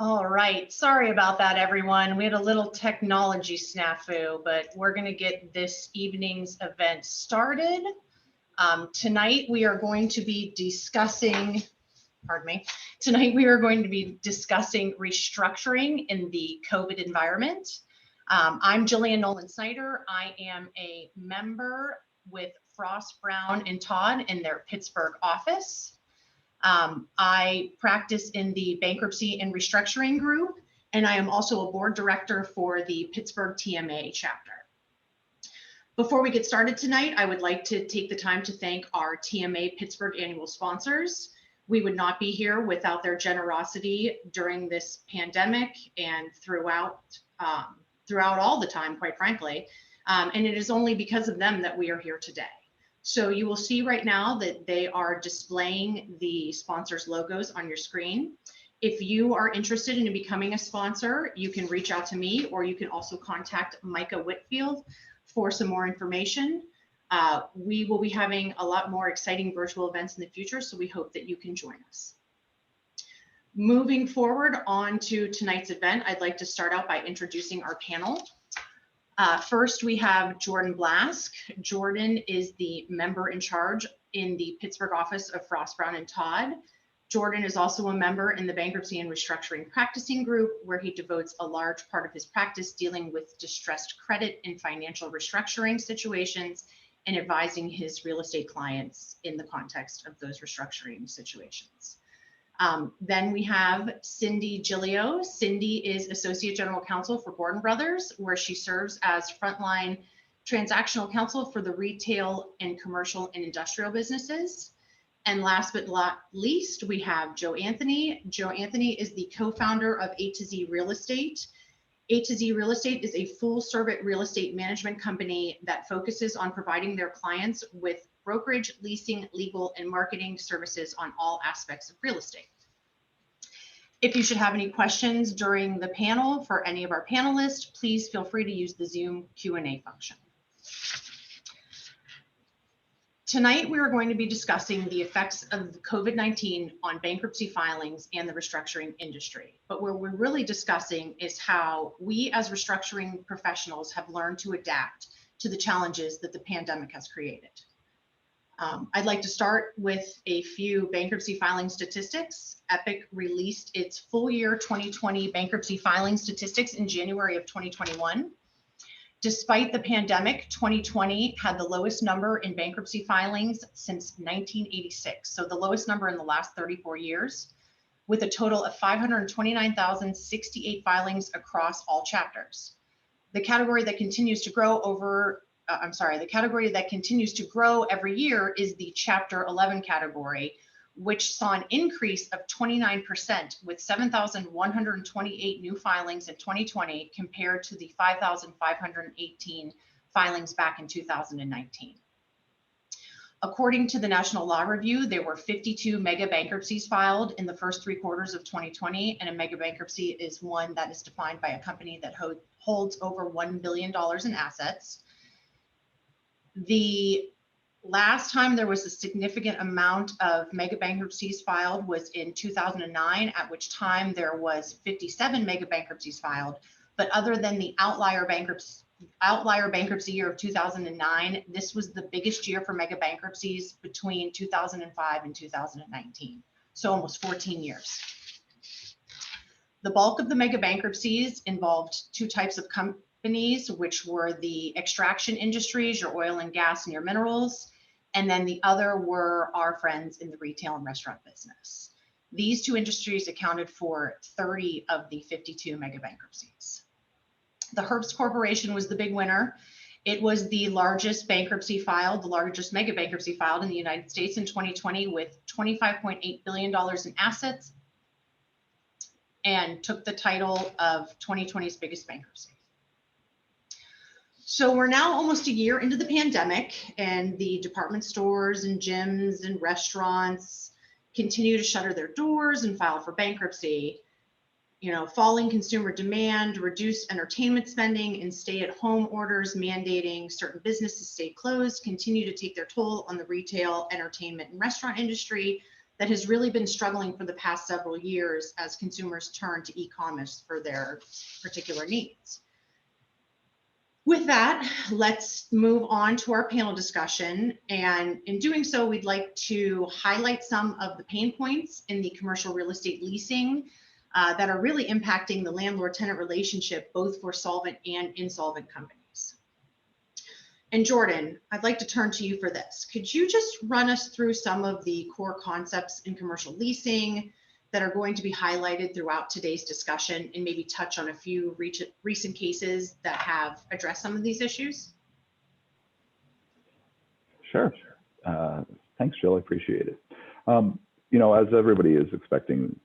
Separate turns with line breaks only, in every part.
All right, sorry about that, everyone. We had a little technology snafu, but we're going to get this evening's event started. Tonight we are going to be discussing, tonight we are going to be discussing restructuring in the COVID environment. I'm Jillian Nolan Snider. I am a member with Frost, Brown, and Todd in their Pittsburgh office. I practice in the Bankruptcy and Restructuring group, and I am also a board director for the Pittsburgh TMA chapter. Before we get started tonight, I would like to take the time to thank our TMA Pittsburgh annual sponsors. We would not be here without their generosity during this pandemic and throughout all the time, quite frankly. And it is only because of them that we are here today. So you will see right now that they are displaying the sponsors' logos on your screen. If you are interested in becoming a sponsor, you can reach out to me, or you can also contact Micah Whitfield for some more information. We will be having a lot more exciting virtual events in the future, so we hope that you can join us. Moving forward on to tonight's event, I'd like to start out by introducing our panel. First, we have Jordan Blask. Jordan is the member in charge in the Pittsburgh office of Frost, Brown, and Todd. Jordan is also a member in the Bankruptcy and Restructuring practicing group, where he devotes a large part of his practice dealing with distressed credit and financial restructuring situations and advising his real estate clients in the context of those restructuring situations. Then we have Cindi Giglio. Cindi is Associate General Counsel for Gordon Brothers, where she serves as frontline transactional counsel for the retail and commercial and industrial businesses. And last but not least, we have Joe Anthony. Joe Anthony is the co-founder of A to Z Real Estate. A to Z Real Estate is a full-service real estate management company that focuses on providing their clients with brokerage, leasing, legal, and marketing services on all aspects of real estate. If you should have any questions during the panel for any of our panelists, please feel free to use the Zoom Q&A function. Tonight, we are going to be discussing the effects of COVID-19 on bankruptcy filings and the restructuring industry. But what we're really discussing is how we as restructuring professionals have learned to adapt to the challenges that the pandemic has created. I'd like to start with a few bankruptcy filing statistics. Epic released its full year 2020 bankruptcy filing statistics in January of 2021. Despite the pandemic, 2020 had the lowest number in bankruptcy filings since 1986, so the lowest number in the last 34 years, with a total of 529,068 filings across all chapters. The category that continues to grow every year is the Chapter 11 category, which saw an increase of 29% with 7,128 new filings in 2020 compared to the 5,518 filings back in 2019. According to the National Law Review, there were 52 mega bankruptcies filed in the first 3 quarters of 2020, and a mega bankruptcy is one that is defined by a company that holds over $1 billion in assets. The last time there was a significant amount of mega bankruptcies filed was in 2009, at which time there was 57 mega bankruptcies filed. But other than the outlier bankruptcy year of 2009, this was the biggest year for mega bankruptcies between 2005 and 2019, so almost 14 years. The bulk of the mega bankruptcies involved 2 types of companies, which were the extraction industries, your oil and gas and your minerals, and then the other were our friends in the retail and restaurant business. These 2 industries accounted for 30 of the 52 mega bankruptcies. The Herbst Corporation was the big winner. It was the largest bankruptcy filed, the largest mega bankruptcy filed in the United States in 2020 with $25.8 billion in assets, and took the title of 2020's biggest bankruptcy. So we're now almost a year into the pandemic, and the department stores and gyms and restaurants continue to shutter their doors and file for bankruptcy. Falling consumer demand, reduced entertainment spending, and stay-at-home orders mandating certain businesses stay closed continue to take their toll on the retail, entertainment, and restaurant industry that has really been struggling for the past several years as consumers turn to e-commerce for their particular needs. With that, let's move on to our panel discussion. And in doing so, we'd like to highlight some of the pain points in the commercial real estate leasing that are really impacting the landlord-tenant relationship, both for solvent and insolvent companies. And Jordan, I'd like to turn to you for this. Could you just run us through some of the core concepts in commercial leasing that are going to be highlighted throughout today's discussion, and maybe touch on a few recent cases that have addressed some of these issues?
Sure. Thanks, Jill. I appreciate it. You know, as everybody is expecting,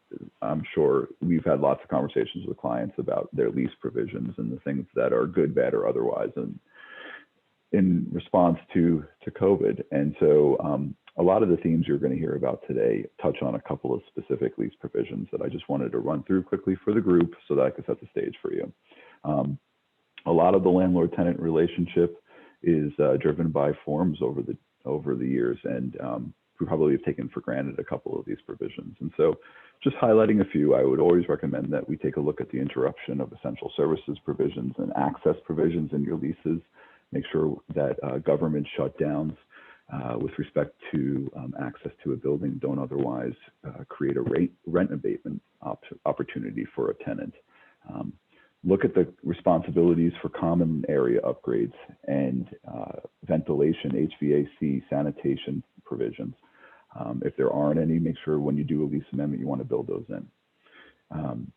I'm sure we've had lots of conversations with clients about their lease provisions and the things that are good, bad, or otherwise, and in response to COVID. And so a lot of the themes you're going to hear about today touch on a couple of specific lease provisions that I just wanted to run through quickly for the group so that I could set the stage for you. A lot of the landlord-tenant relationship is driven by forms over the years, and we probably have taken for granted a couple of these provisions. And so just highlighting a few, I would always recommend that we take a look at the interruption of essential services provisions and access provisions in your leases. Make sure that government shutdowns with respect to access to a building don't otherwise create a rent abatement opportunity for a tenant. Look at the responsibilities for common area upgrades and ventilation, HVAC, sanitation provisions. If there aren't any, make sure when you do a lease amendment, you want to build those in.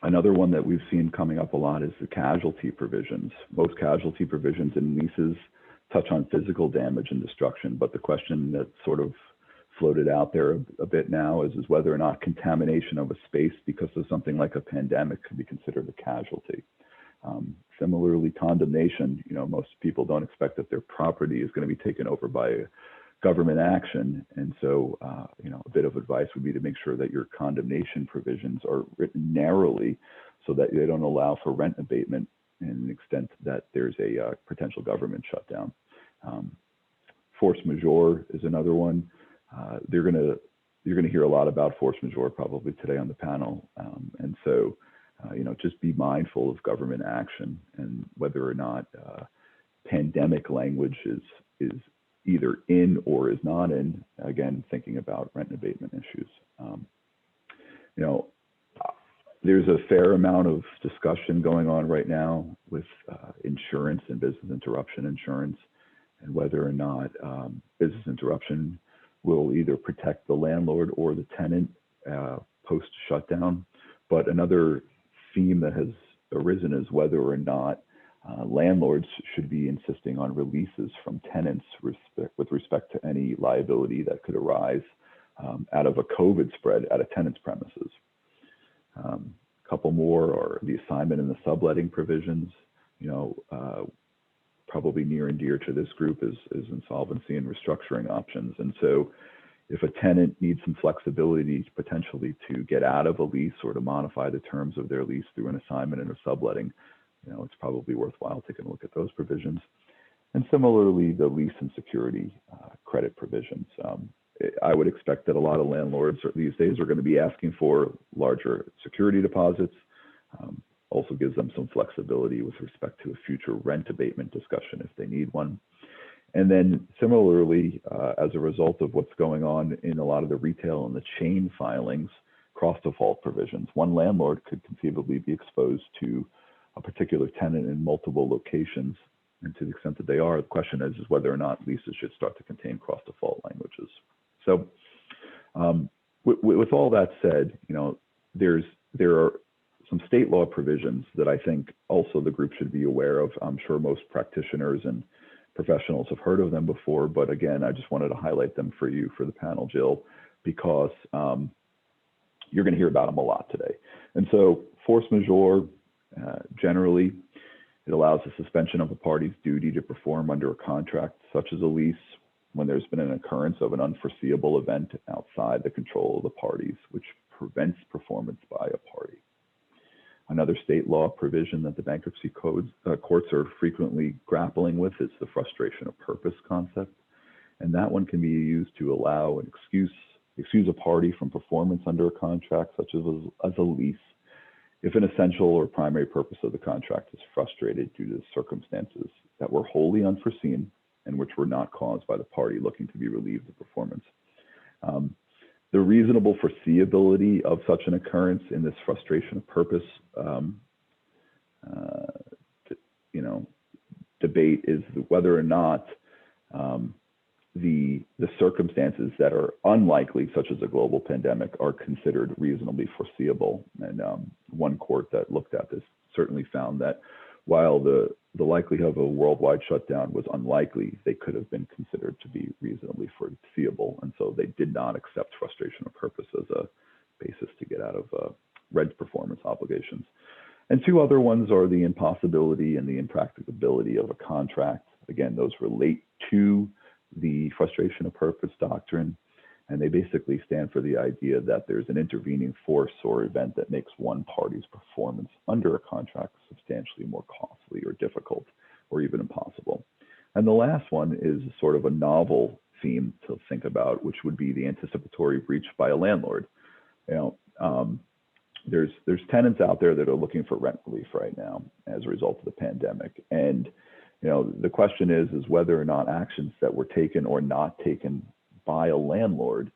Another one that we've seen coming up a lot is the casualty provisions. Most casualty provisions in leases touch on physical damage and destruction, but the question that sort of floated out there a bit now is whether or not contamination of a space because of something like a pandemic could be considered a casualty. Similarly, condemnation, you know, most people don't expect that their property is going to be taken over by government action. And so, you know, a bit of advice would be to make sure that your condemnation provisions are written narrowly so that they don't allow for rent abatement in the extent that there's a potential government shutdown. Force majeure is another one. You're gonna hear a lot about force majeure probably today on the panel. And so, you know, just be mindful of government action and whether or not pandemic language is either in or is not in, again, thinking about rent abatement issues. You know, there's a fair amount of discussion going on right now with insurance and business interruption insurance, and whether or not business interruption will either protect the landlord or the tenant post shutdown. But another theme that has arisen is whether or not landlords should be insisting on releases from tenants with respect to any liability that could arise out of a COVID spread at a tenant's premises. A couple more are the assignment and the subletting provisions. You know, probably near and dear to this group is insolvency and restructuring options. And so if a tenant needs some flexibility potentially to get out of a lease or to modify the terms of their lease through an assignment and a subletting, you know, it's probably worthwhile taking a look at those provisions. And similarly, the lease and security credit provisions. I would expect that a lot of landlords these days are going to be asking for larger security deposits. Also gives them some flexibility with respect to a future rent abatement discussion if they need one. And then similarly, as a result of what's going on in a lot of the retail and the chain filings, cross default provisions. One landlord could conceivably be exposed to a particular tenant in multiple locations. And to the extent that they are, the question is whether or not leases should start to contain cross default languages. So with all that said, you know, there are some state law provisions that I think also the group should be aware of. I'm sure most practitioners and professionals have heard of them before, but again, I just wanted to highlight them for you, for the panel, Jill, because you're going to hear about them a lot today. And so force majeure, generally, it allows the suspension of a party's duty to perform under a contract, such as a lease, when there's been an occurrence of an unforeseeable event outside the control of the parties, which prevents performance by a party. Another state law provision that the bankruptcy courts are frequently grappling with is the frustration of purpose concept. And that one can be used to allow an excuse excuse a party from performance under a contract, such as a lease, if an essential or primary purpose of the contract is frustrated due to circumstances that were wholly unforeseen and which were not caused by the party looking to be relieved of performance. The reasonable foreseeability of such an occurrence in this frustration of purpose debate is whether or not the circumstances that are unlikely, such as a global pandemic, are considered reasonably foreseeable. And one court that looked at this certainly found that while the likelihood of a worldwide shutdown was unlikely, they could have been considered to be reasonably foreseeable. And so they did not accept frustration of purpose as a basis to get out of rent performance obligations. And two other ones are the impossibility and the impracticability of a contract. Again, those relate to the frustration of purpose doctrine, and they basically stand for the idea that there's an intervening force or event that makes one party's performance under a contract substantially more costly or difficult or even impossible. And the last one is sort of a novel theme to think about, which would be the anticipatory breach by a landlord. There's tenants out there that are looking for rent relief right now as a result of the pandemic. And the question is whether or not actions that were taken or not taken by a landlord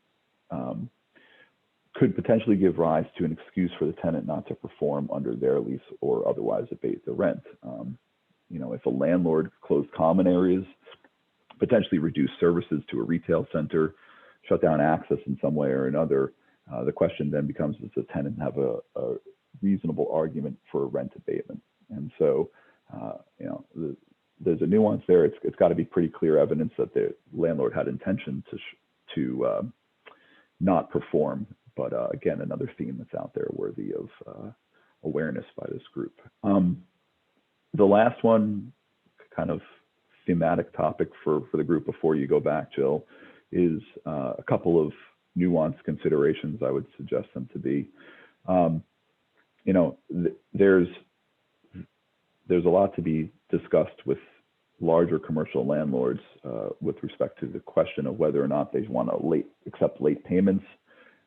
could potentially give rise to an excuse for the tenant not to perform under their lease or otherwise abate the rent. If a landlord closed common areas, potentially reduced services to a retail center, shut down access in some way or another, the question then becomes, does the tenant have a reasonable argument for rent abatement? And so, there's a nuance there. It's got to be pretty clear evidence that the landlord had intention to not perform. But again, another theme that's out there worthy of awareness by this group. The last one, kind of thematic topic for the group before you go back, Jill, is a couple of nuanced considerations, I would suggest them to be. There's a lot to be discussed with larger commercial landlords with respect to the question of whether or not they want to accept late payments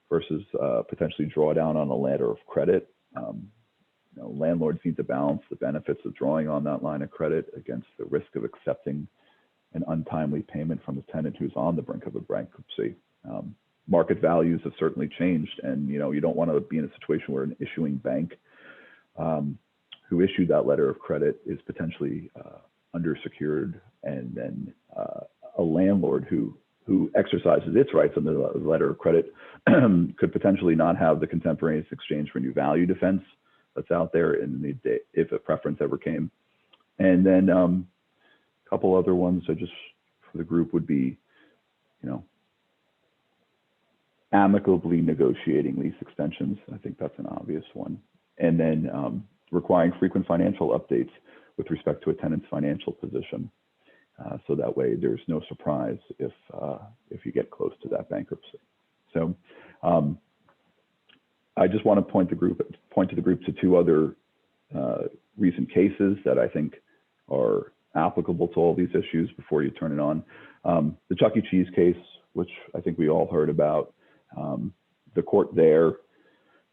versus potentially draw down on a letter of credit. Landlords need to balance the benefits of drawing on that line of credit against the risk of accepting an untimely payment from a tenant who's on the brink of a bankruptcy. Market values have certainly changed, and you don't want to be in a situation where an issuing bank who issued that letter of credit is potentially undersecured, and then a landlord who exercises its rights under the letter of credit could potentially not have the contemporaneous exchange for new value defense that's out there if a preference ever came. And then a couple other ones I just for the group would be, amicably negotiating lease extensions. I think that's an obvious one. And then requiring frequent financial updates with respect to a tenant's financial position. So that way there's no surprise if you get close to that bankruptcy. So I just want to point to the group to two other recent cases that I think are applicable to all these issues before you turn it on. The Chuck E. Cheese case, which I think we all heard about. The court there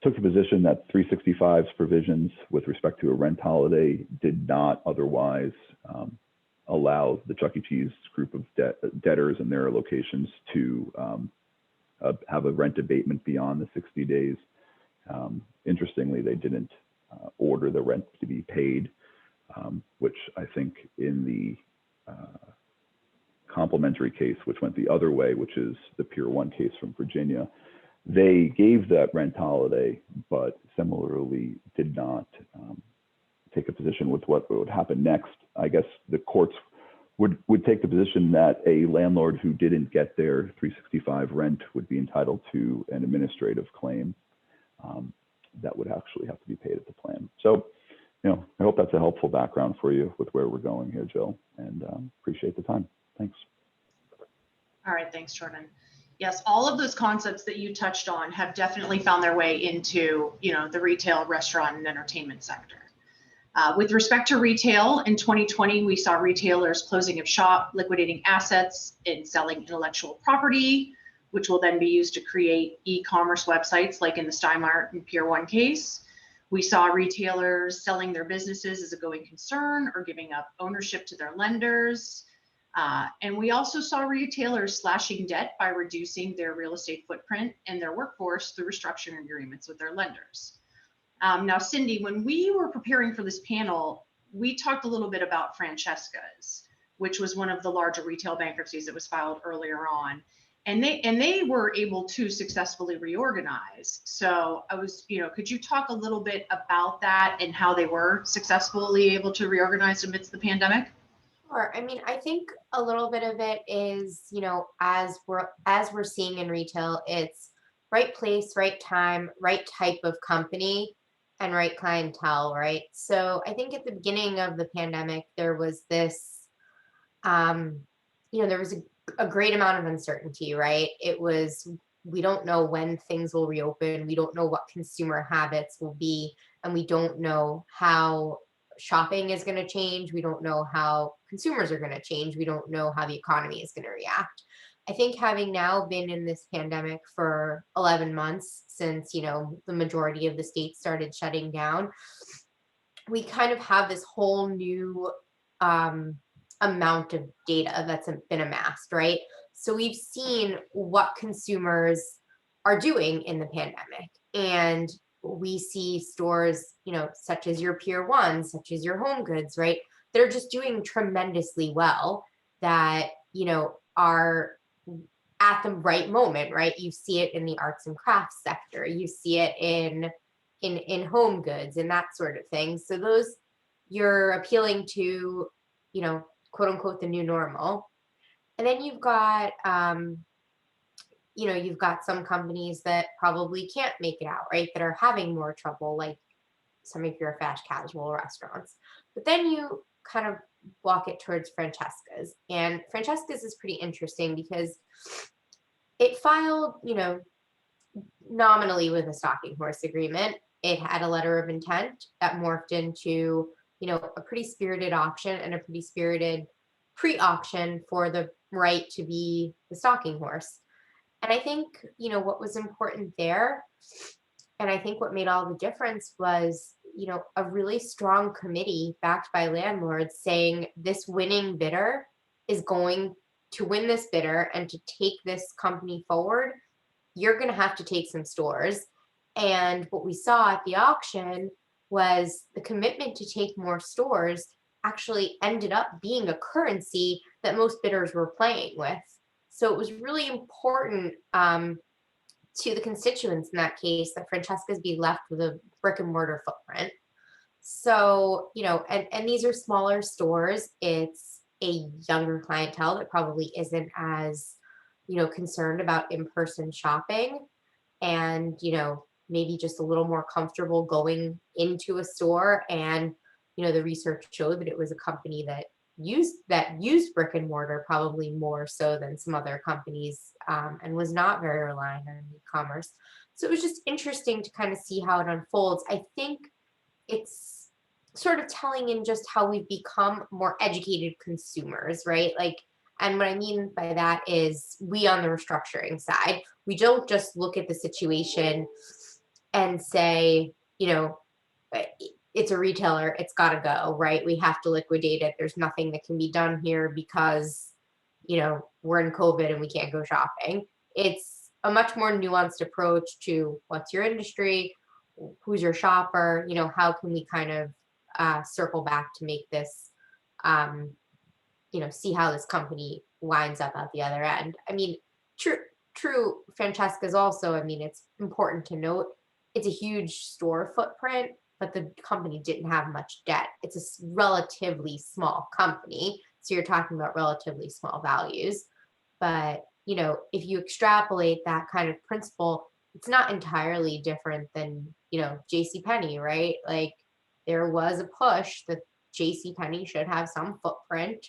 took the position that 365's provisions with respect to a rent holiday did not otherwise allow the Chuck E. Cheese group of debtors in their locations to have a rent abatement beyond the 60 days. Interestingly, they didn't order the rent to be paid, which I think in the complementary case, which went the other way, which is the Pier 1 case from Virginia, they gave that rent holiday, but similarly did not take a position with what would happen next. I guess the courts would take the position that a landlord who didn't get their 365 rent would be entitled to an administrative claim that would actually have to be paid at the plan. So, I hope that's a helpful background for you with where we're going here, Jill, and appreciate the time. Thanks.
All right, thanks, Jordan. Yes, all of those concepts that you touched on have definitely found their way into, the retail, restaurant, and entertainment sector. With respect to retail, in 2020, we saw retailers closing of shop, liquidating assets, and selling intellectual property. which will then be used to create e-commerce websites like in the Steinmeier and Pier 1 case. We saw retailers selling their businesses as a going concern or giving up ownership to their lenders. And we also saw retailers slashing debt by reducing their real estate footprint and their workforce through restructuring agreements with their lenders. Now, Cindi, when we were preparing for this panel, we talked a little bit about Francesca's, which was one of the larger retail bankruptcies that was filed earlier on. And they were able to successfully reorganize. So I was, could you talk a little bit about that and how they were successfully able to reorganize amidst the pandemic?
Sure. I mean, I think a little bit of it is, as we're seeing in retail, it's right place, right time, right type of company, and right clientele, right? So I think at the beginning of the pandemic, there was this, there was a great amount of uncertainty, right? We don't know when things will reopen. We don't know what consumer habits will be, and we don't know how shopping is going to change. We don't know how consumers are going to change. We don't know how the economy is going to react. I think having now been in this pandemic for 11 months since, the majority of the states started shutting down, we kind of have this whole new amount of data that's been amassed, right? So we've seen what consumers are doing in the pandemic, and we see stores, such as your Pier 1, such as your Home Goods, right? They're just doing tremendously well that, are at the right moment, right? You see it in the arts and crafts sector. You see it in Home Goods and that sort of thing. So those, you're appealing to, quote unquote, the new normal. And then you've got, you've got some companies that probably can't make it out, right? That are having more trouble, like some of your fast casual restaurants. But then you kind of walk it towards Francesca's. And Francesca's is pretty interesting because it filed, nominally with a stalking horse agreement. It had a letter of intent that morphed into, a pretty spirited auction and a pretty spirited pre-auction for the right to be the stalking horse. And I think, what was important there, and I think what made all the difference was, a really strong committee backed by landlords saying this winning bidder is going to win this bidder, and to take this company forward, you're going to have to take some stores. And what we saw at the auction was the commitment to take more stores actually ended up being a currency that most bidders were playing with. So it was really important to the constituents in that case that Francesca's be left with a brick and mortar footprint. So, and these are smaller stores. It's a younger clientele that probably isn't as, concerned about in-person shopping, and, maybe just a little more comfortable going into a store. And, the research showed that it was a company that used brick and mortar probably more so than some other companies, and was not very reliant on e-commerce. So it was just interesting to kind of see how it unfolds. I think it's sort of telling in just how we've become more educated consumers, right? And what I mean by that is we on the restructuring side, we don't just look at the situation and say, it's a retailer, it's got to go, right? We have to liquidate it. There's nothing that can be done here because, we're in COVID and we can't go shopping. It's a much more nuanced approach to what's your industry, who's your shopper, how can we kind of circle back to make this, see how this company winds up at the other end. I mean, true Francesca's also, it's important to note, it's a huge store footprint, but the company didn't have much debt. It's a relatively small company. So you're talking about relatively small values. But, if you extrapolate that kind of principle, it's not entirely different than, JCPenney, right? There was a push that JCPenney should have some footprint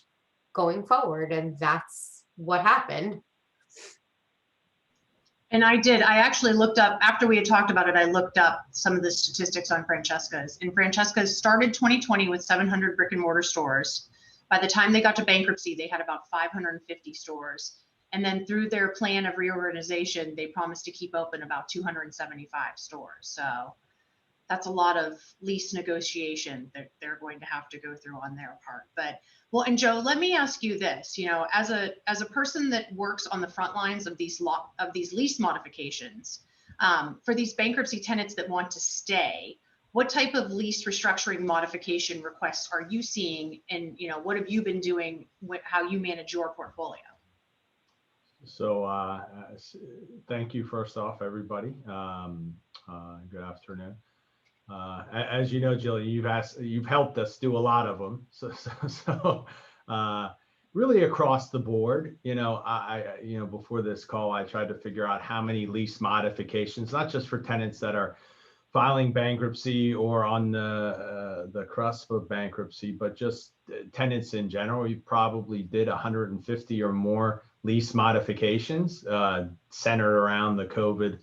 going forward, and that's what happened.
And I actually looked up, after we had talked about it, I looked up some of the statistics on Francesca's. And Francesca's started 2020 with 700 brick and mortar stores. By the time they got to bankruptcy, they had about 550 stores. And then through their plan of reorganization, they promised to keep open about 275 stores. So that's a lot of lease negotiation that they're going to have to go through on their part. But well, and Joe, let me ask you this, as a person that works on the front lines of these lease modifications, for these bankruptcy tenants that want to stay, what type of lease restructuring modification requests are you seeing? And what have you been doing with how you manage your portfolio?
So thank you first off, everybody. Good afternoon. As you know, Jillian, you've helped us do a lot of them. So really across the board, before this call, I tried to figure out how many lease modifications, not just for tenants that are filing bankruptcy or on the cusp of bankruptcy, but just tenants in general. We probably did 150 or more lease modifications centered around the COVID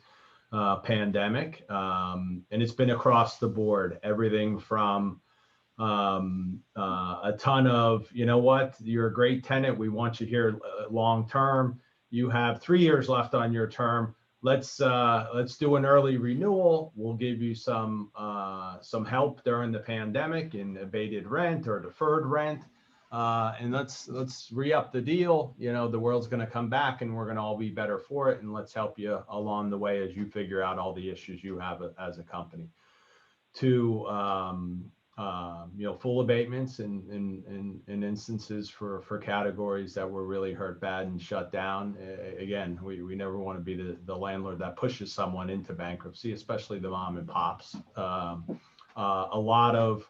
pandemic. And it's been across the board, everything from a ton of, you're a great tenant, we want you here long term, you have 3 years left on your term, let's do an early renewal, we'll give you some help during the pandemic in abated rent or deferred rent, and let's re-up the deal. The world's going to come back and we're going to all be better for it, and let's help you along the way as you figure out all the issues you have as a company. To full abatements in instances for categories that were really hurt bad and shut down. Again, we never want to be the landlord that pushes someone into bankruptcy, especially the mom and pops. A lot of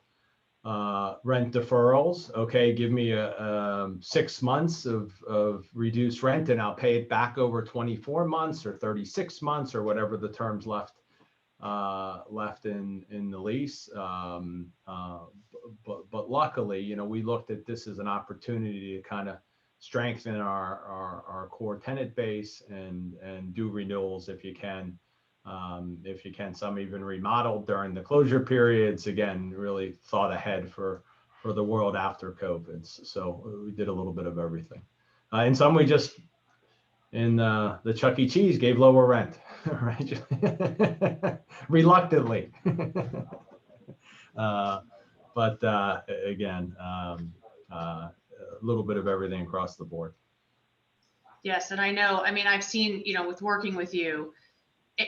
rent deferrals. Okay, give me 6 months of reduced rent and I'll pay it back over 24 months or 36 months or whatever the terms left in the lease. But luckily, we looked at this as an opportunity to kind of strengthen our core tenant base and do renewals if you can. Some even remodeled during the closure periods. Again, really thought ahead for the world after COVID. So we did a little bit of everything. And some we just, in the Chuck E. Cheese, gave lower rent, right? Reluctantly. But again, a little bit of everything across the board.
Yes, and I've seen, with working with you,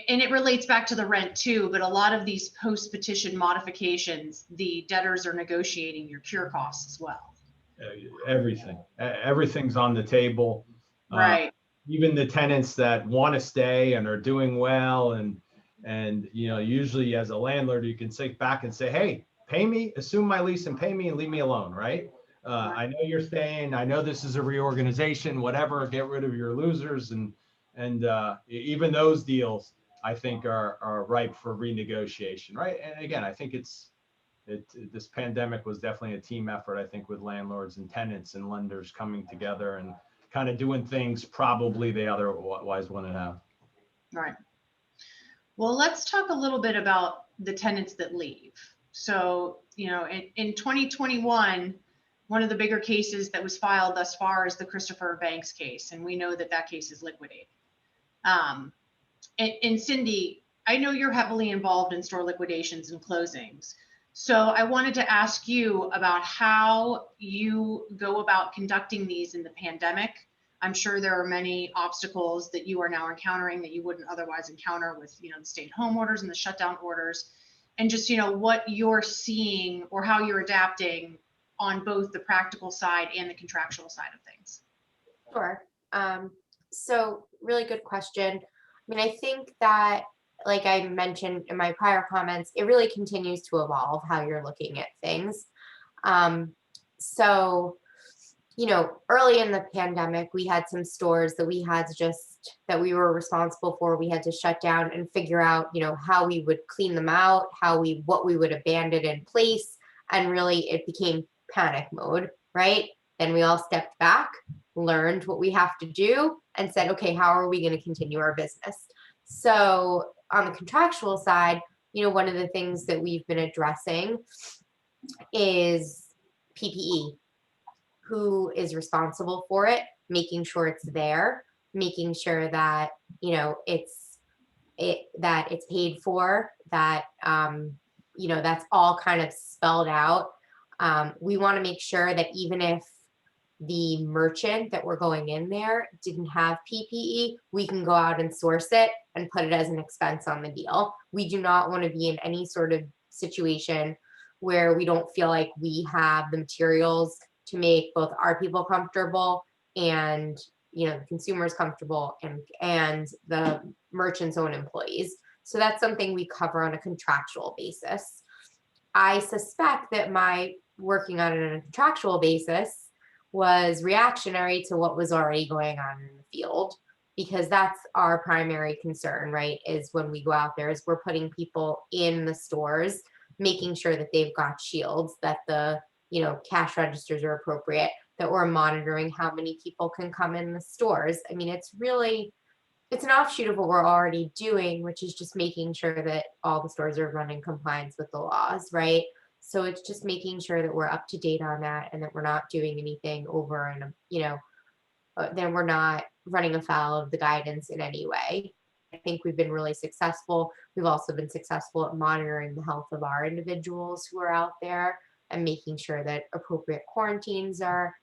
and it relates back to the rent too, but a lot of these post-petition modifications, the debtors are negotiating your cure costs as well.
Everything's on the table.
Right.
Even the tenants that want to stay and are doing well, and usually as a landlord, you can sit back and say, hey, pay me, assume my lease and pay me and leave me alone, right? I know you're staying. I know this is a reorganization, whatever, get rid of your losers. And even those deals, I think, are ripe for renegotiation, right? And again, I think this pandemic was definitely a team effort, I think, with landlords and tenants and lenders coming together and kind of doing things probably they otherwise wouldn't have.
Right. Well, let's talk a little bit about the tenants that leave. So, in 2021, one of the bigger cases that was filed thus far is the Christopher Banks case, and we know that case is liquidated. And Cindi, I know you're heavily involved in store liquidations and closings. So I wanted to ask you about how you go about conducting these in the pandemic. I'm sure there are many obstacles that you are now encountering that you wouldn't otherwise encounter with, the stay-at-home orders and the shutdown orders, and just, what you're seeing or how you're adapting on both the practical side and the contractual side of things.
Sure. So really good question. I think that, like I mentioned in my prior comments, it really continues to evolve how you're looking at things. So, early in the pandemic, we had some stores that that we were responsible for. We had to shut down and figure out, how we would clean them out, what we would abandon in place. And really it became panic mode, right? Then we all stepped back, learned what we have to do, and said, okay, how are we going to continue our business? So on the contractual side, one of the things that we've been addressing is PPE. Who is responsible for it, making sure it's there, making sure that, that it's paid for, that, that's all kind of spelled out. We want to make sure that even if the merchant that we're going in there didn't have PPE, we can go out and source it and put it as an expense on the deal. We do not want to be in any sort of situation where we don't feel like we have the materials to make both our people comfortable and the consumers comfortable and the merchant's own employees. So that's something we cover on a contractual basis. I suspect that my working on it on a contractual basis was reactionary to what was already going on in the field, because that's our primary concern, right? Is when we go out there, is we're putting people in the stores, making sure that they've got shields, that the cash registers are appropriate, that we're monitoring how many people can come in the stores. I mean, it's an offshoot of what we're already doing, which is just making sure that all the stores are run in compliance with the laws, right? So it's just making sure that we're up to date on that, and that we're not doing anything over and, then we're not running afoul of the guidance in any way. I think we've been really successful. We've also been successful at monitoring the health of our individuals who are out there and making sure that appropriate quarantines are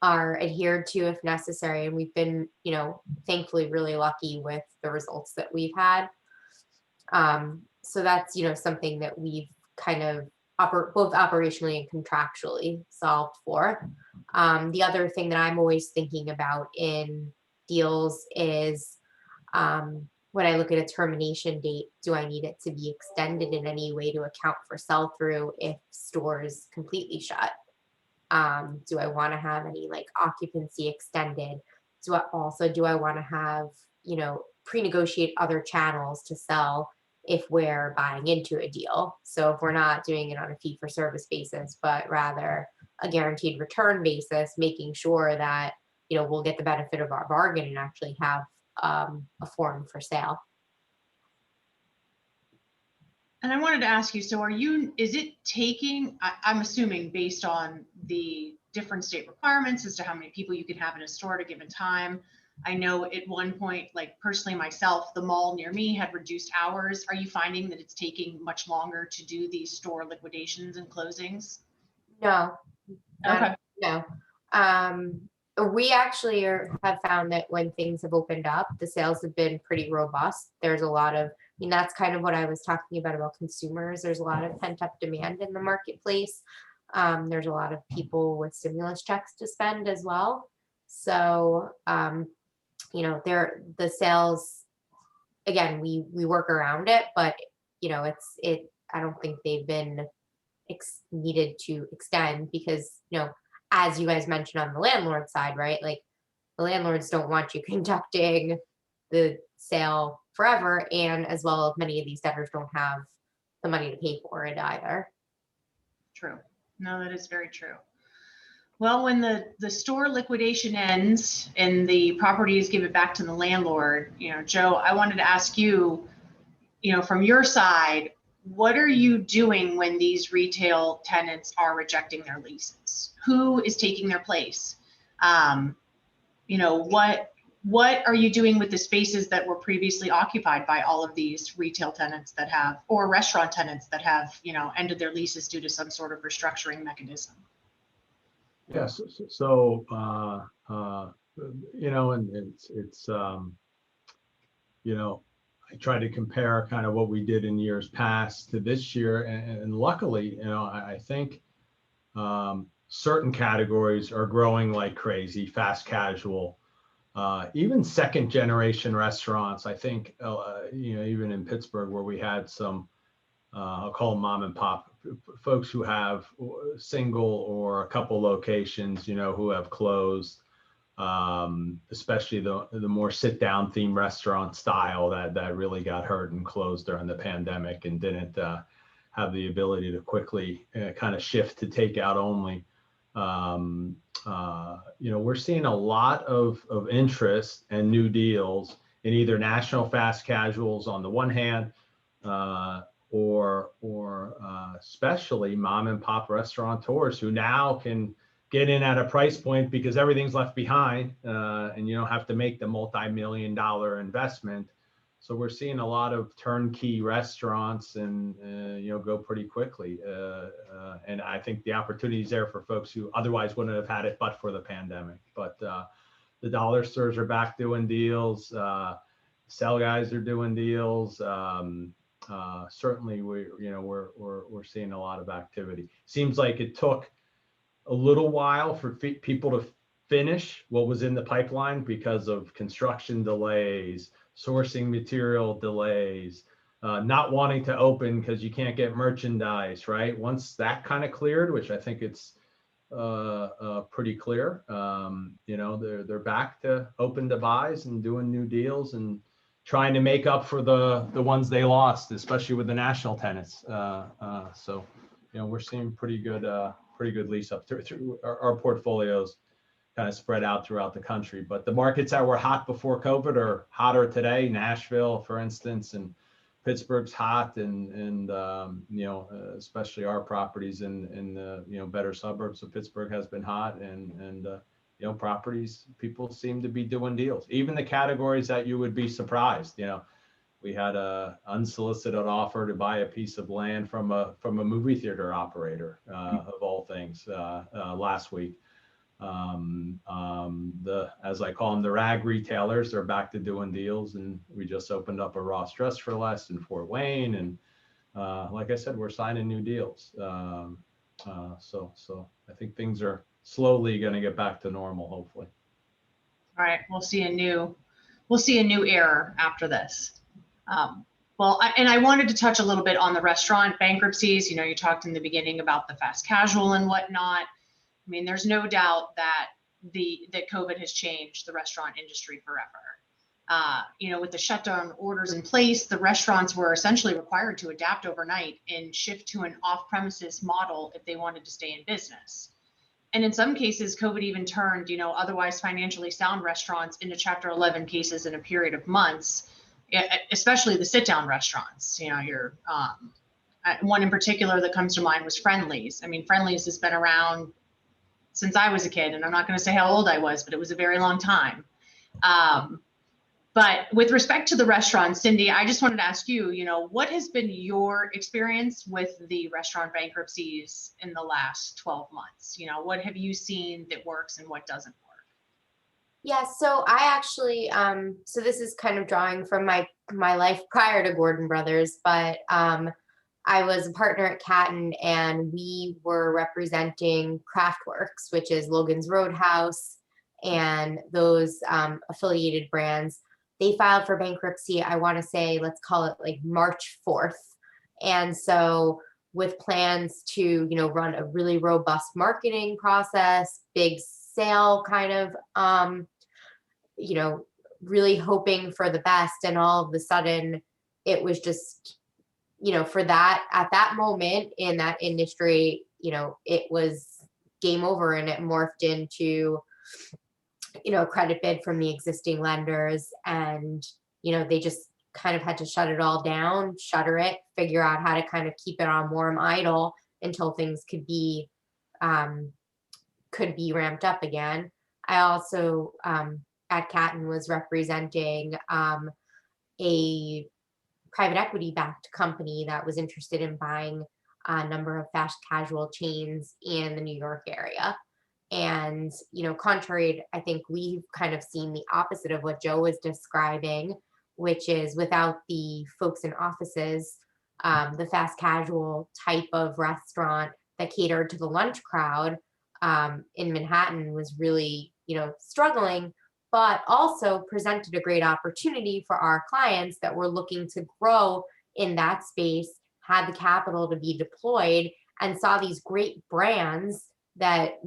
adhered to if necessary. And we've been, thankfully really lucky with the results that we've had. So that's, something that we've kind of both operationally and contractually solved for. The other thing that I'm always thinking about in deals is when I look at a termination date, do I need it to be extended in any way to account for sell-through if stores completely shut? Do I want to have any occupancy extended? Do I want to have, pre-negotiate other channels to sell if we're buying into a deal? So if we're not doing it on a fee for service basis, but rather a guaranteed return basis, making sure that, we'll get the benefit of our bargain and actually have a form for sale.
And I wanted to ask you, so is it taking, I'm assuming based on the different state requirements as to how many people you can have in a store at a given time. I know at one point, personally myself, the mall near me had reduced hours. Are you finding that it's taking much longer to do these store liquidations and closings?
No.
Okay.
No. We actually have found that when things have opened up, the sales have been pretty robust. There's a lot of, that's kind of what I was talking about consumers. There's a lot of pent up demand in the marketplace. There's a lot of people with stimulus checks to spend as well. So, the sales, again, we work around it, but I don't think they've been needed to extend because, as you guys mentioned on the landlord side, right? The landlords don't want you conducting the sale forever, and as well as many of these debtors don't have the money to pay for it either.
True. No, that is very true. Well, when the store liquidation ends and the property is given back to the landlord, Joe, I wanted to ask you, from your side, what are you doing when these retail tenants are rejecting their leases? Who is taking their place? What are you doing with the spaces that were previously occupied by all of these retail tenants that have, or restaurant tenants that have, ended their leases due to some sort of restructuring mechanism?
Yes. So, and it's I try to compare kind of what we did in years past to this year. And luckily, I think certain categories are growing like crazy, fast casual, even second generation restaurants. I think, even in Pittsburgh where we had some, I'll call them mom and pop folks who have single or a couple locations, who have closed. Especially the more sit down theme restaurant style that really got hurt and closed during the pandemic and didn't have the ability to quickly kind of shift to takeout only. We're seeing a lot of interest and new deals in either national fast casuals on the one hand, or especially mom and pop restaurateurs who now can get in at a price point because everything's left behind, and you don't have to make the multi-million-dollar investment. So we're seeing a lot of turnkey restaurants and, go pretty quickly. And I think the opportunity is there for folks who otherwise wouldn't have had it but for the pandemic. But the dollar stores are back doing deals. Sell guys are doing deals. Certainly, we're seeing a lot of activity. Seems like it took a little while for people to finish what was in the pipeline because of construction delays, sourcing material delays, not wanting to open because you can't get merchandise, right? Once that kind of cleared, which I think it's pretty clear, they're back to open to buys and doing new deals and trying to make up for the ones they lost, especially with the national tenants. So we're seeing pretty good lease up through our portfolios kind of spread out throughout the country. But the markets that were hot before COVID are hotter today. Nashville, for instance, and Pittsburgh's hot, and especially our properties in the better suburbs of Pittsburgh has been hot, and properties, people seem to be doing deals. Even the categories that you would be surprised. We had a unsolicited offer to buy a piece of land from a movie theater operator, of all things, last week. As I call them, the rag retailers, they're back to doing deals, and we just opened up a Ross Dress for Less in Fort Wayne, and like I said, we're signing new deals. So I think things are slowly going to get back to normal, hopefully.
All right, we'll see a new era after this. I wanted to touch a little bit on the restaurant bankruptcies. You talked in the beginning about the fast casual and whatnot. I mean, there's no doubt that that COVID has changed the restaurant industry forever. With the shutdown orders in place, the restaurants were essentially required to adapt overnight and shift to an off-premises model if they wanted to stay in business. And in some cases, COVID even turned, otherwise financially sound restaurants into Chapter 11 cases in a period of months, especially the sit-down restaurants. One in particular that comes to mind was Friendly's. I mean, Friendly's has been around since I was a kid, and I'm not going to say how old I was, but it was a very long time. But with respect to the restaurants, Cindi, I just wanted to ask you, what has been your experience with the restaurant bankruptcies in the last 12 months? What have you seen that works and what doesn't work?
Yeah, so I actually, so this is kind of drawing from my life prior to Gordon Brothers, but I was a partner at Catton, and we were representing Craftworks, which is Logan's Roadhouse, and those affiliated brands. They filed for bankruptcy, I want to say, let's call it like March 4th. And so with plans to, run a really robust marketing process, big sale kind of, really hoping for the best. And all of a sudden it was just, for that, at that moment in that industry, it was game over, and it morphed into, a credit bid from the existing lenders. And, they just kind of had to shut it all down, shutter it, figure out how to kind of keep it on warm idle until things could be ramped up again. I also, at Catton, was representing a private equity backed company that was interested in buying a number of fast casual chains in the New York area. And, contrary, I think we've kind of seen the opposite of what Joe was describing, which is without the folks in offices, the fast casual type of restaurant that catered to the lunch crowd in Manhattan was really, struggling, but also presented a great opportunity for our clients that were looking to grow in that space, had the capital to be deployed, and saw these great brands that,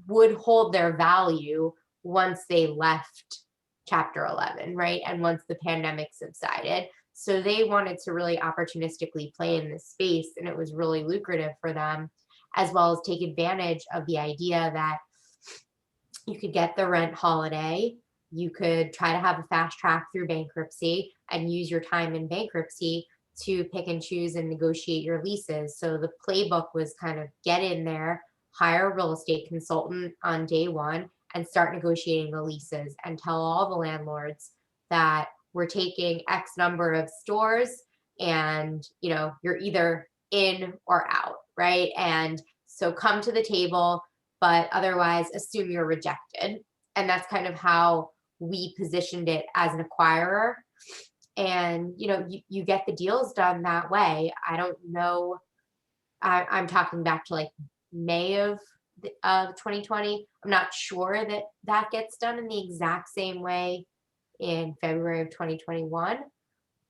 would hold their value once they left Chapter 11, right? And once the pandemic subsided. So they wanted to really opportunistically play in this space, and it was really lucrative for them, as well as take advantage of the idea that you could get the rent holiday, you could try to have a fast track through bankruptcy, and use your time in bankruptcy to pick and choose and negotiate your leases. So the playbook was kind of get in there, hire a real estate consultant on day one and start negotiating the leases and tell all the landlords that we're taking X number of stores and, you know, you're either in or out, right? And so come to the table, but otherwise assume you're rejected. And that's kind of how we positioned it as an acquirer. And, you know, you get the deals done that way. I don't know. I'm talking back to like May of 2020. I'm not sure that that gets done in the exact same way in February of 2021,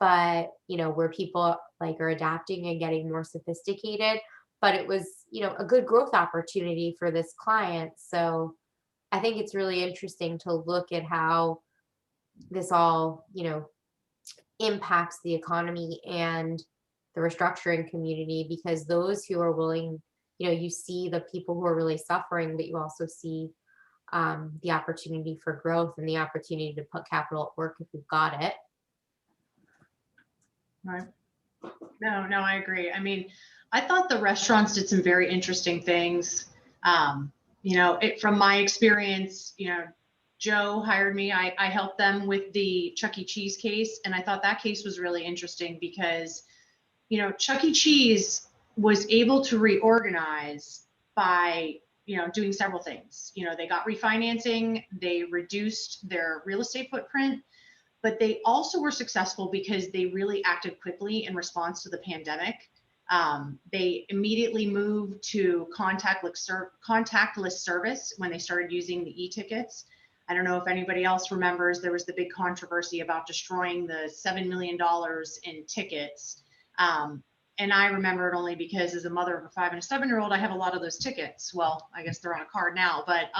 but you know, where people like are adapting and getting more sophisticated, but it was, you know, a good growth opportunity for this client. So I think it's really interesting to look at how this all, you know, impacts the economy and the restructuring community, because those who are willing, you know, you see the people who are really suffering, but you also see the opportunity for growth and the opportunity to put capital at work if you've got it.
Right. No, I agree. I mean, I thought the restaurants did some very interesting things. You know, from my experience, you know, Joe hired me. I helped them with the Chuck E. Cheese case. And I thought that case was really interesting because, you know, Chuck E. Cheese was able to reorganize by, you know, doing several things. You know, they got refinancing, they reduced their real estate footprint, but they also were successful because they really acted quickly in response to the pandemic. They immediately moved to contactless service when they started using the e-tickets. I don't know if anybody else remembers, there was the big controversy about destroying the $7 million in tickets. And I remember it only because as a mother of a 5 and a 7-year-old, I have a lot of those tickets. Well, I guess they're on a card now, but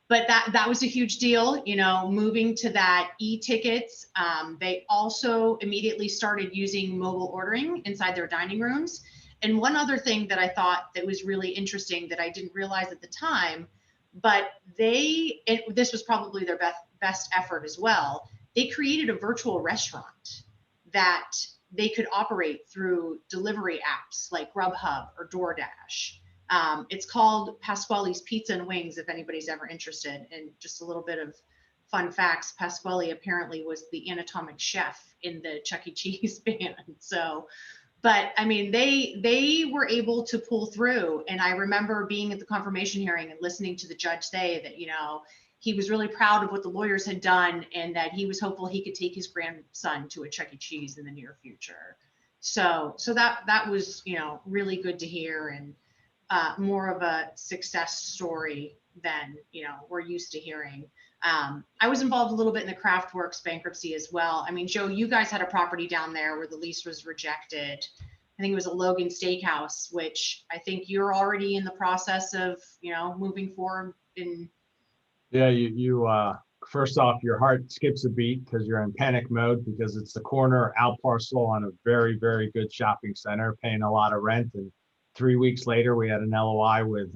that was a huge deal, you know, moving to that e-tickets. They also immediately started using mobile ordering inside their dining rooms. And one other thing that I thought that was really interesting that I didn't realize at the time, but this was probably their best effort as well. They created a virtual restaurant that they could operate through delivery apps like Grubhub or DoorDash. It's called Pasquale's Pizza and Wings, if anybody's ever interested. And just a little bit of fun facts, Pasquale apparently was the anatomic chef in the Chuck E. Cheese band. So, but I mean, they were able to pull through. And I remember being at the confirmation hearing and listening to the judge say that, you know, he was really proud of what the lawyers had done and that he was hopeful he could take his grandson to a Chuck E. Cheese in the near future. So that was, you know, really good to hear, and more of a success story than, you know, we're used to hearing. I was involved a little bit in the Craftworks bankruptcy as well. I mean, Joe, you guys had a property down there where the lease was rejected. I think it was a Logan Steakhouse, which I think you're already in the process of, you know, moving forward in.
Yeah, you first off, your heart skips a beat because you're in panic mode because it's the corner out parcel on a very, very good shopping center, paying a lot of rent. And 3 weeks later, we had an LOI with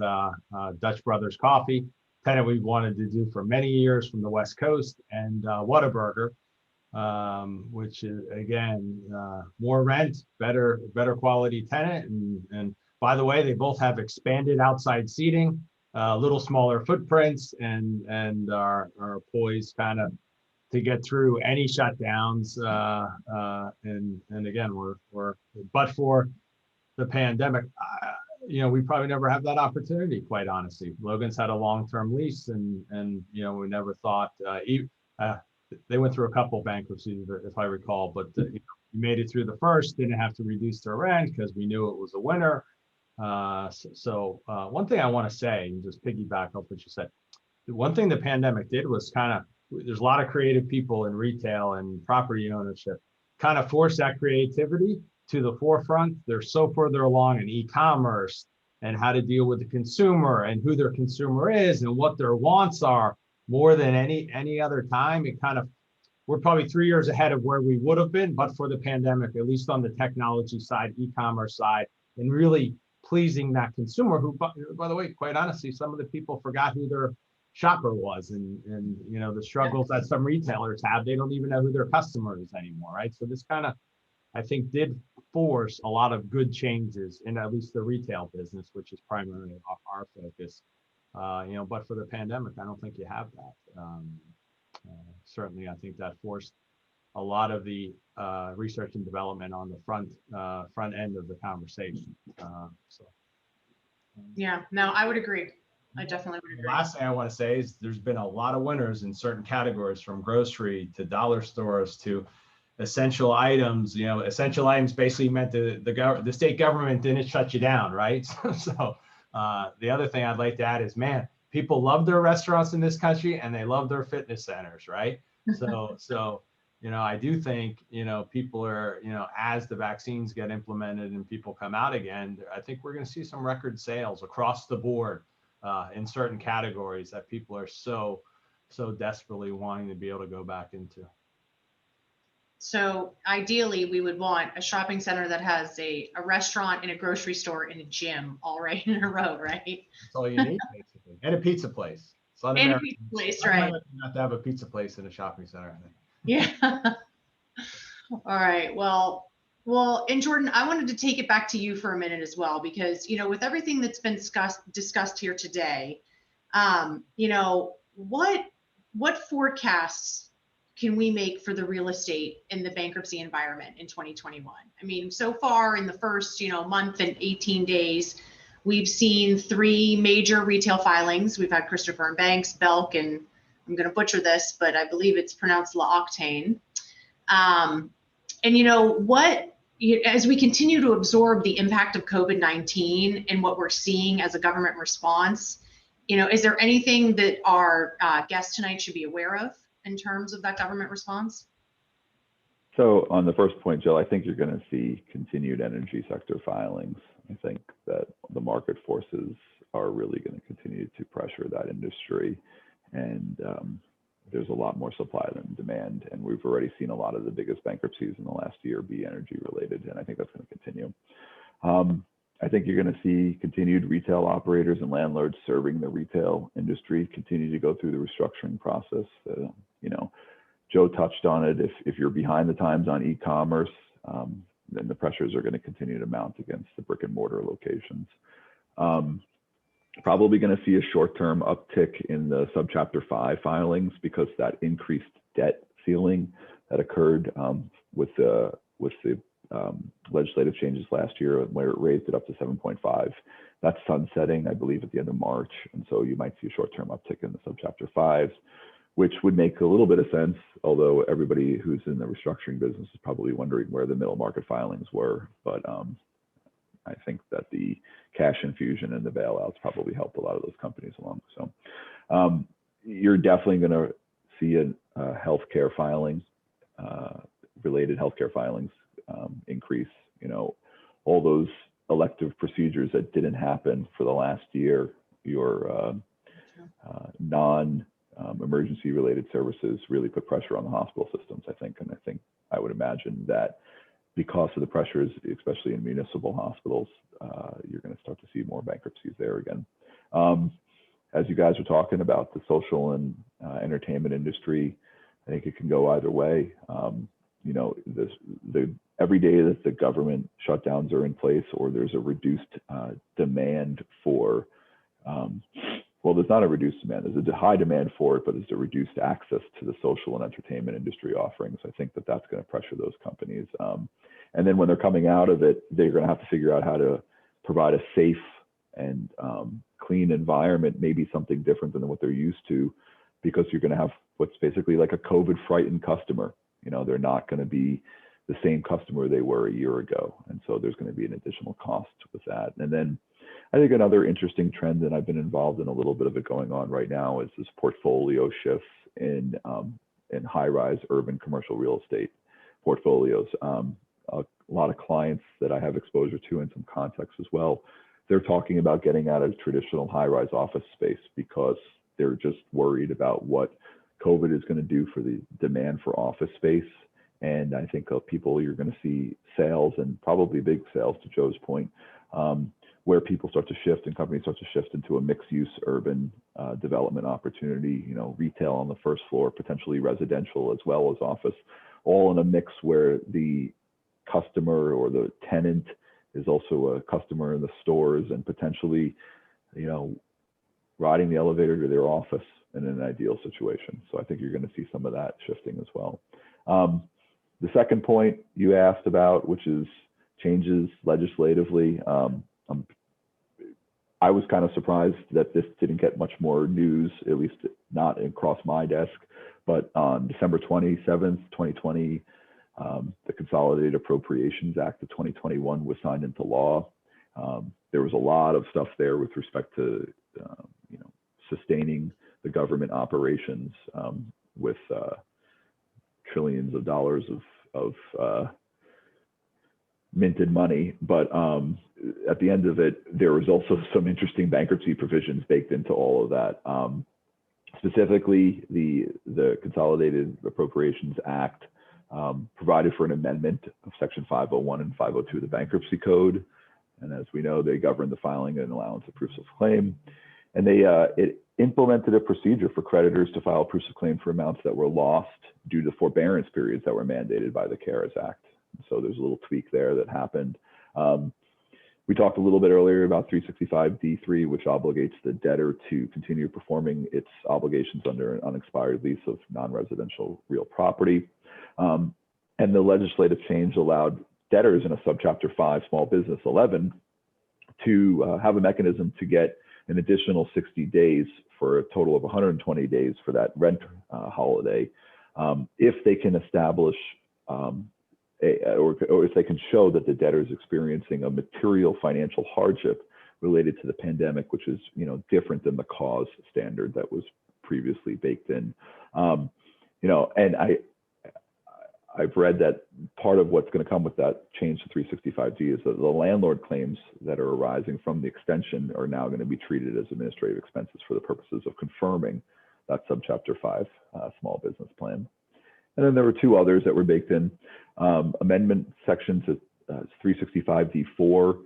Dutch Brothers Coffee, tenant we wanted to do for many years from the West Coast, and Whataburger, which is again more rent, better quality tenant, and by the way, they both have expanded outside seating, little smaller footprints, and are poised kind of to get through any shutdowns. And again, we're but for the pandemic, you know, we probably never have that opportunity, quite honestly. Logan's had a long-term lease, and you know, we never thought they went through a couple bankruptcies, if I recall, but you know, we made it through the first, didn't have to reduce their rent because we knew it was a winner. So one thing I want to say, and just piggyback off what you said, one thing the pandemic did was kind of, there's a lot of creative people in retail and property ownership, kind of force that creativity to the forefront. They're so further along in e-commerce and how to deal with the consumer and who their consumer is and what their wants are more than any other time. It kind of, we're probably 3 years ahead of where we would have been, but for the pandemic, at least on the technology side, e-commerce side, and really pleasing that consumer who, by the way, quite honestly, some of the people forgot who their shopper was, and you know, the struggles that some retailers have, they don't even know who their customer is anymore, right? So this kind of, I think, did force a lot of good changes in at least the retail business, which is primarily our focus. But for the pandemic, I don't think you have that. Certainly, I think that forced a lot of the research and development on the front end of the conversation.
Yeah, no, I would agree. I definitely would
The
agree.
last thing I want to say is there's been a lot of winners in certain categories, from grocery to dollar stores to essential items. Essential items basically meant the state government didn't shut you down, right? So the other thing I'd like to add is, man, people love their restaurants in this country and they love their fitness centers, right? So I do think, people are, as the vaccines get implemented and people come out again, I think we're going to see some record sales across the board in certain categories that people are so desperately wanting to be able to go back into.
So ideally, we would want a shopping center that has a restaurant and a grocery store and a gym all right in a row, right?
That's all you need, basically. And a pizza place. It's
And a pizza place, right?
Not to have a pizza place in a shopping center, I think.
Yeah. All right. Well, and Jordan, I wanted to take it back to you for a minute as well, because, with everything that's been discussed here today, what forecasts can we make for the real estate in the bankruptcy environment in 2021? I mean, so far in the first, month and 18 days, we've seen 3 major retail filings. We've had Christopher and Banks, Belk, and I'm going to butcher this, but I believe it's pronounced La Octane. As we continue to absorb the impact of COVID-19 and what we're seeing as a government response, is there anything that our guests tonight should be aware of in terms of that government response?
So on the first point, Jill, I think you're going to see continued energy sector filings. I think that the market forces are really going to continue to pressure that industry. And there's a lot more supply than demand. And we've already seen a lot of the biggest bankruptcies in the last year be energy related. And I think that's going to continue. I think you're going to see continued retail operators and landlords serving the retail industry continue to go through the restructuring process. Joe touched on it. If you're behind the times on e-commerce, then the pressures are going to continue to mount against the brick and mortar locations. Probably going to see a short-term uptick in the subchapter 5 filings because that increased debt ceiling that occurred with the legislative changes last year, where it raised it up to 7.5. That's sunsetting, I believe, at the end of March, and so you might see a short-term uptick in the subchapter 5s, which would make a little bit of sense. Although everybody who's in the restructuring business is probably wondering where the middle market filings were, but I think that the cash infusion and the bailouts probably helped a lot of those companies along. So you're definitely going to see a healthcare filings, related healthcare filings increase. All those elective procedures that didn't happen for the last year, your non-emergency related services really put pressure on the hospital systems, I think. And I would imagine that because of the pressures, especially in municipal hospitals, you're going to start to see more bankruptcies there again. As you guys were talking about the social and entertainment industry, I think it can go either way. Every day that the government shutdowns are in place, or there's a reduced demand for, there's not a reduced demand, there's a high demand for it, but there's a reduced access to the social and entertainment industry offerings. I think that that's going to pressure those companies. And then when they're coming out of it, they're going to have to figure out how to provide a safe and clean environment, maybe something different than what they're used to, because you're going to have what's basically like a COVID frightened customer. They're not going to be the same customer they were a year ago. And so there's going to be an additional cost with that. And then I think another interesting trend, and I've been involved in a little bit of it going on right now, is this portfolio shifts in high-rise urban commercial real estate portfolios. A lot of clients that I have exposure to in some context as well, they're talking about getting out of traditional high-rise office space because they're just worried about what COVID is going to do for the demand for office space. And I think you're going to see sales, and probably big sales, to Joe's point, where people start to shift and companies start to shift into a mixed-use urban development opportunity, retail on the first floor, potentially residential as well as office, all in a mix where the customer or the tenant is also a customer in the stores and potentially, you know, riding the elevator to their office in an ideal situation. So I think you're going to see some of that shifting as well. The second point you asked about, which is changes legislatively, I was kind of surprised that this didn't get much more news, at least not across my desk. But on December 27th, 2020, the Consolidated Appropriations Act of 2021 was signed into law. There was a lot of stuff there with respect to, you know, sustaining the government operations with trillions of dollars of minted money. But at the end of it, there was also some interesting bankruptcy provisions baked into all of that. Specifically, the Consolidated Appropriations Act provided for an amendment of Section 501 and 502 of the Bankruptcy Code. And as we know, they govern the filing and allowance of proofs of claim. And it implemented a procedure for creditors to file proofs of claim for amounts that were lost due to forbearance periods that were mandated by the CARES Act. So there's a little tweak there that happened. We talked a little bit earlier about 365D3, which obligates the debtor to continue performing its obligations under an unexpired lease of non-residential real property. And the legislative change allowed debtors in a subchapter 5 small business 11 to have a mechanism to get an additional 60 days for a total of 120 days for that rent holiday, if they can establish or if they can show that the debtor is experiencing a material financial hardship related to the pandemic, which is, you know, different than the cause standard that was previously baked in. You know, and I've read that part of what's going to come with that change to 365D is that the landlord claims that are arising from the extension are now going to be treated as administrative expenses for the purposes of confirming that subchapter 5 small business plan. And then there were two others that were baked in. Amendment section to 365D4,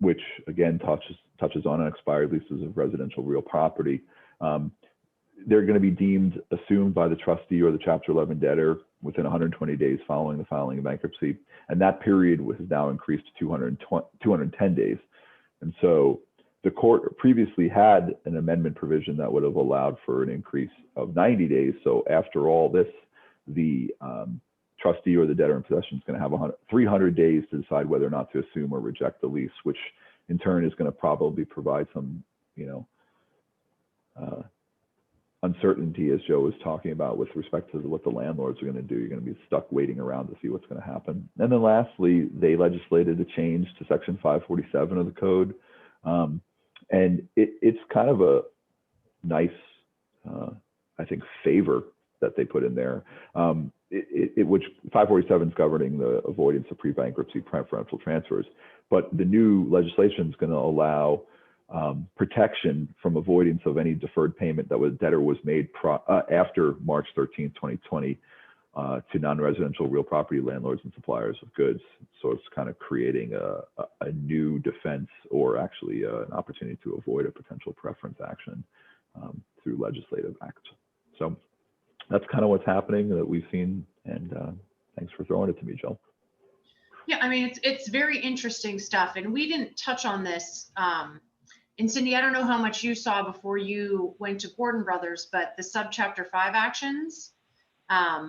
which again touches on unexpired leases of residential real property. They're going to be deemed assumed by the trustee or the Chapter 11 debtor within 120 days following the filing of bankruptcy. And that period was now increased to 210 days. And so the court previously had an amendment provision that would have allowed for an increase of 90 days. So after all this, the trustee or the debtor in possession is going to have 300 days to decide whether or not to assume or reject the lease, which in turn is going to probably provide some, you know, uncertainty, as Joe was talking about, with respect to what the landlords are going to do. You're going to be stuck waiting around to see what's going to happen. And then lastly, they legislated a change to Section 547 of the code. And it's kind of a nice, I think, favor that they put in there, which 547 is governing the avoidance of pre-bankruptcy preferential transfers. But the new legislation is going to allow protection from avoidance of any deferred payment that was debtor was made after March 13, 2020 to non-residential real property landlords and suppliers of goods. So it's kind of creating a new defense, or actually an opportunity to avoid a potential preference action through legislative acts. So that's kind of what's happening that we've seen. And thanks for throwing it to me, Jill.
Yeah, I mean, it's very interesting stuff. And we didn't touch on this. And Cindi, I don't know how much you saw before you went to Gordon Brothers, but the subchapter 5 actions, I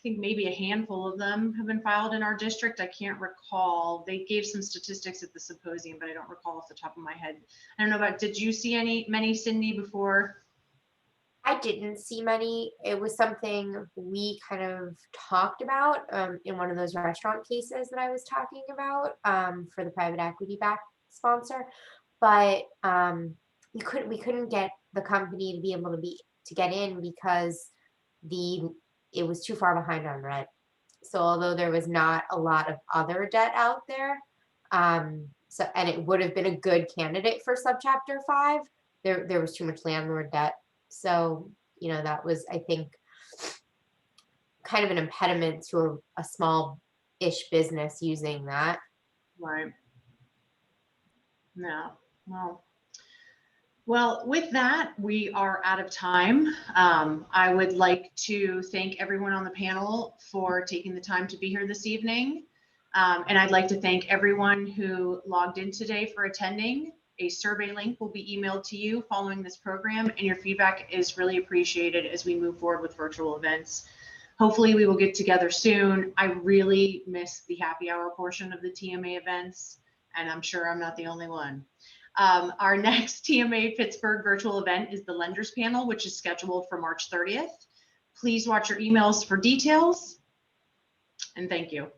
think maybe a handful of them have been filed in our district. I can't recall. They gave some statistics at the symposium, but I don't recall off the top of my head. I don't know about, did you see many, Cindi, before?
I didn't see many. It was something we kind of talked about in one of those restaurant cases that I was talking about for the private equity backed sponsor. But we couldn't get the company to be able to get in because it was too far behind on rent. So although there was not a lot of other debt out there, and it would have been a good candidate for subchapter 5, there was too much landlord debt. So, you know, that was, I think, kind of an impediment to a small-ish business using that.
Right. No. Well, with that, we are out of time. I would like to thank everyone on the panel for taking the time to be here this evening. And I'd like to thank everyone who logged in today for attending. A survey link will be emailed to you following this program, and your feedback is really appreciated as we move forward with virtual events. Hopefully we will get together soon. I really miss the happy hour portion of the TMA events, and I'm sure I'm not the only one. Our next TMA Pittsburgh virtual event is the Lenders Panel, which is scheduled for March 30th. Please watch your emails for details, and thank you.